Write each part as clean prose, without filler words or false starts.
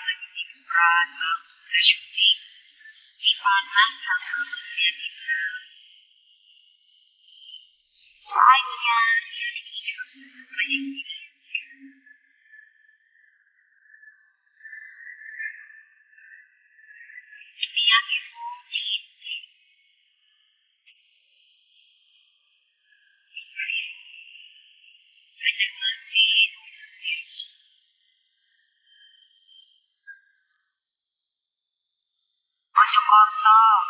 lagi tiduran, baru selesai syuting. Si panas sama mesnya tidur. Lainnya, dia tidur. Banyak tidur sekarang. Dia sibuk tidur. Ajak masih ojo kotor.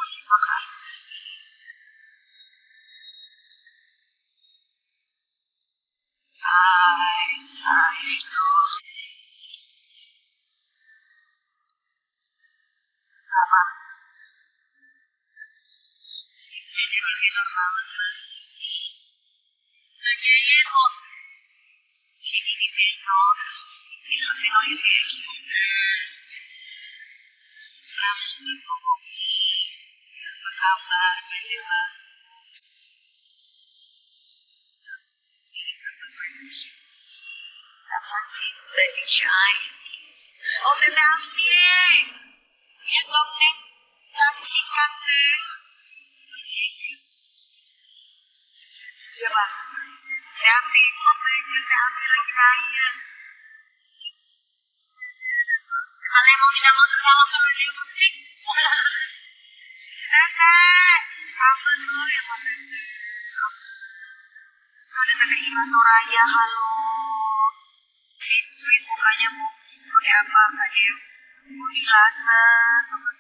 Terima kasih. Hai, apa? Jadi begitu banget masih sih. Kayaknya kok jadi di Vino terus Vino itu ya gimana? Kamu berbohongi, apa kabar, bagaimana? Sama sih Lady Shy. Oh, Tete Amin. Ya, Gomeng. Cantikan, Teh. Siapa? Tete Amin. Gomeng, Tete Amin lagi raya. Kalian mau tidak mau tersalam sama dia, Gomeng? Tete. Kamu dulu ya, Gomeng. Sudah Tete Ima Soraya, halo. Sweet mukanya mau pakai apa Kak Dew? Mau di laser sama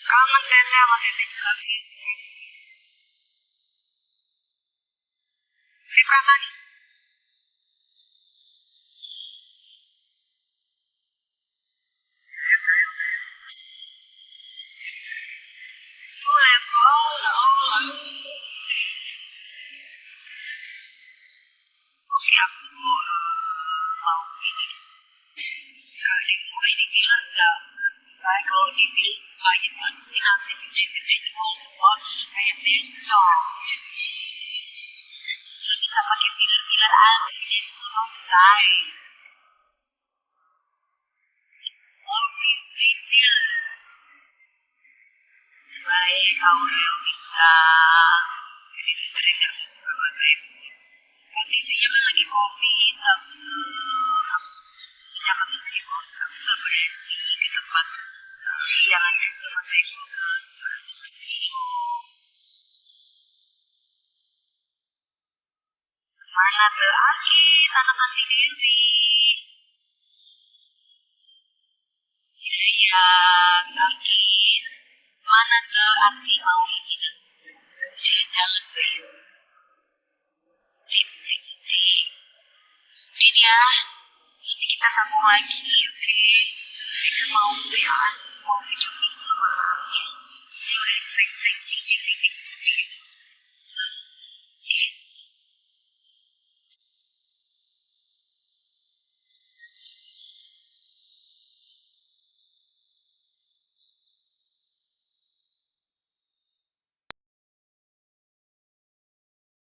kangen Tete sama Tete juga si berapa nih? Boleh bro. Oke aku mau ini. Kak Dew ini bilang enggak. Saya kalau di film kayak pasti nanti gede-gede jebol-jebol kayak bencong. Bisa pakai filler-filler asli dan suruh guys. Oh, filler. Baik, Aurel bisa. Jadi sering terus bahasa itu. Kondisinya kan lagi COVID, sebenarnya kan bisa di-post, tapi nggak berani ke tempat. Jangan ke Mas Eko ke sebenarnya Mas Eko. Mana ke Agis, anak anti diri. Iya, Agis. Mana ke anti mau ini dan jalan-jalan serius. Ini ya, nanti kita sambung lagi, oke? Mereka mau WA, mau video